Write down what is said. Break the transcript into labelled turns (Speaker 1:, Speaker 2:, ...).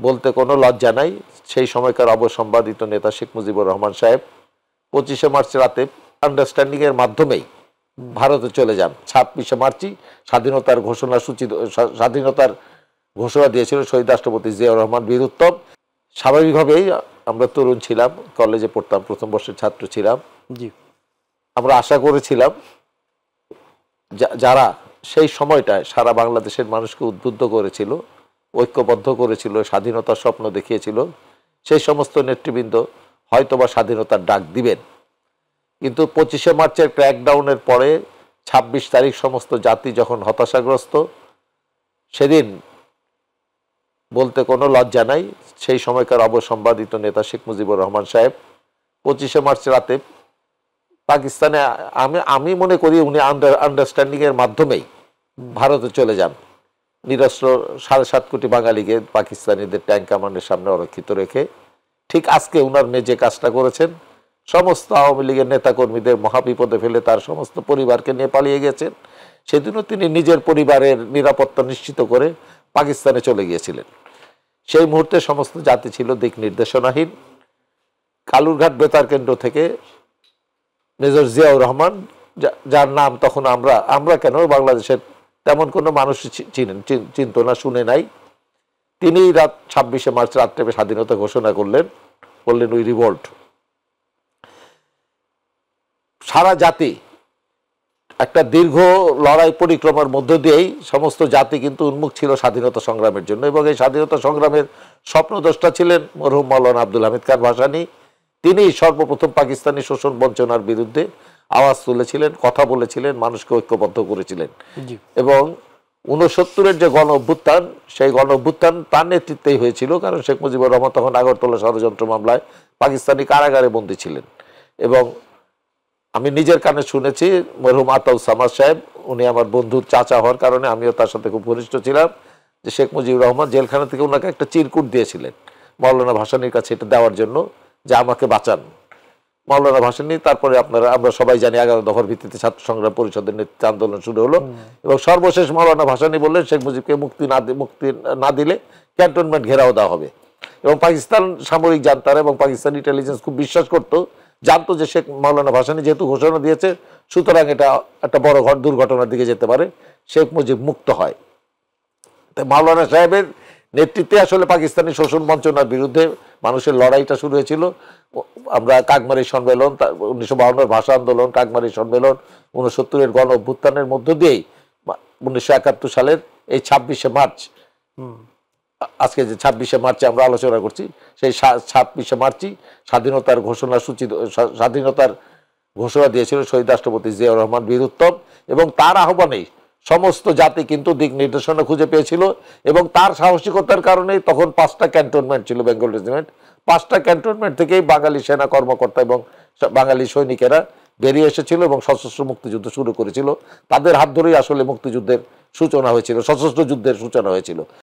Speaker 1: বলতে কোনো লজ্জা নাই। সেই সময়কার অবসম্বাদিত নেতা শেখ মুজিবুর রহমান সাহেব 25শে মার্চ রাতে আন্ডারস্ট্যান্ডিং এর মাধ্যমেই ভারতে চলে যান। 26শে মার্চই স্বাধীনতার ঘোষণা দিয়েছিল শহীদ রাষ্ট্রপতি জিয়াউর রহমান বীরউত্তম। স্বাভাবিকভাবেই আমরা তরুণ ছিলাম, কলেজে পড়তাম, প্রথম বর্ষের ছাত্র ছিলাম।
Speaker 2: জি,
Speaker 1: আমরা আশা করেছিলাম যারা সেই সময়টায় সারা বাংলাদেশের মানুষকে উদ্বুদ্ধ করেছিল, ঐক্যবদ্ধ করেছিল, স্বাধীনতার স্বপ্ন দেখিয়েছিল, সেই সমস্ত নেতৃবৃন্দ হয়তোবা স্বাধীনতার ডাক দিবেন। কিন্তু 25শে মার্চের ক্র্যাকডাউনের পরে 26 তারিখ সমস্ত জাতি যখন হতাশাগ্রস্ত, সেদিন বলতে কোনো লজ্জা নাই, সেই সময়কার অবসম্বাদিত নেতা শেখ মুজিবুর রহমান সাহেব 25শে মার্চ রাতে পাকিস্তানে, আমি মনে করি উনি আন্ডারস্ট্যান্ডিং এর মাধ্যমেই ভারতে চলে যান, নিরস্ত্র 7.5 কোটি বাঙালিকে পাকিস্তানিদের ট্যাঙ্ক কামানের সামনে অরক্ষিত রেখে। ঠিক আজকে উনার মেয়ে যে কাজটা করেছেন, সমস্ত আওয়ামী লীগের নেতাকর্মীদের মহাবিপদে ফেলে তার সমস্ত পরিবারকে নিয়ে পালিয়ে গেছেন। সেদিনও তিনি নিজের পরিবারের নিরাপত্তা নিশ্চিত করে পাকিস্তানে চলে গিয়েছিলেন। সেই মুহূর্তে সমস্ত জাতি ছিল দিক নির্দেশনাহীন। কালুরঘাট বেতার কেন্দ্র থেকে মেজর জিয়াউর রহমান, যার নাম তখন আমরা কেন বাংলাদেশের তেমন কোনো মানুষ চিনত না, শুনে নাই, তিনি 26শে মার্চ রাত্রে স্বাধীনতা ঘোষণা করলেন, বললেন উই রিভোল্ট। সারা জাতি একটা দীর্ঘ লড়াই পরিক্রমার মধ্য দিয়েই সমস্ত জাতি কিন্তু উন্মুখ ছিল স্বাধীনতা সংগ্রামের জন্য, এবং এই স্বাধীনতা সংগ্রামের স্বপ্নদ্রষ্টা ছিলেন মরহুম মাওলানা আব্দুল হামিদ খান ভাসানী। তিনি সর্বপ্রথম পাকিস্তানি শোষণ বঞ্চনার বিরুদ্ধে আওয়াজ তুলেছিলেন, কথা বলেছিলেন, মানুষকে ঐক্যবদ্ধ করেছিলেন। এবং 69-এর যে গণ অভ্যুত্থান, সেই গণ অভ্যুত্থান তার নেতৃত্বেই হয়েছিল, কারণ শেখ মুজিবুর রহমান তখন আগরতলা ষড়যন্ত্র মামলায় পাকিস্তানি কারাগারে বন্দী ছিলেন। এবং আমি নিজের কানে শুনেছি, মরহুম আতাউস সামাদ সাহেব, উনি আমার বন্ধুর চাচা হওয়ার কারণে আমিও তার সাথে খুব ঘনিষ্ঠ ছিলাম, যে শেখ মুজিবুর রহমান জেলখানা থেকে ওনাকে একটা চিরকুট দিয়েছিলেন মাওলানা ভাসানীর কাছে এটা দেওয়ার জন্য, যে আমাকে বাঁচান। মাওলানা ভাসানী, তারপরে আমরা সবাই জানি 11 দফার ভিত্তিতে ছাত্র সংগ্রাম পরিষদের নেতৃত্বে আন্দোলন শুরু হলো, এবং সর্বশেষ মাওলানা ভাসানী বললেন শেখ মুজিবকে মুক্তি না দিলে ক্যান্টনমেন্ট ঘেরাও দেওয়া হবে। এবং পাকিস্তান সামরিক জান্তারা এবং পাকিস্তান ইন্টেলিজেন্স খুব বিশ্বাস জানতো যে শেখ মাওলানা ভাসানী যেহেতু ঘোষণা দিয়েছে, সুতরাং এটা একটা বড় দুর্ঘটনার দিকে যেতে পারে, শেখ মুজিব মুক্ত হয়। তাই মাওলানা সাহেবের নেতৃত্বে আসলে পাকিস্তানি শোষণ বঞ্চনার বিরুদ্ধে মানুষের লড়াইটা শুরু হয়েছিল। আমরা কাকমারি সম্মেলন, 1952-এর ভাষা আন্দোলন, কাকমারি সম্মেলন, 69-এর গণ অভ্যুত্থানের মধ্য দিয়েই 1971 সালের এই 26শে মার্চ, আজকে যে 26শে মার্চে আমরা আলোচনা করছি, সেই 26শে মার্চই স্বাধীনতার ঘোষণা দিয়েছিল শহীদ রাষ্ট্রপতি জিয়াউর রহমান বীরউত্তম। এবং তার আহ্বানেই সমস্ত জাতি কিন্তু দিক নির্দেশনা খুঁজে পেয়েছিল, এবং তার সাহসিকতার কারণেই তখন 5টা ক্যান্টনমেন্ট ছিল বেঙ্গল রেজিমেন্ট। 5টা ক্যান্টনমেন্ট থেকেই বাঙালি সেনা কর্মকর্তা এবং বাঙালি সৈনিকেরা বেরিয়ে এসেছিল এবং সশস্ত্র মুক্তিযুদ্ধ শুরু করেছিল। তাদের হাত ধরেই আসলে মুক্তিযুদ্ধের সূচনা হয়েছিল, সশস্ত্র যুদ্ধের সূচনা হয়েছিল।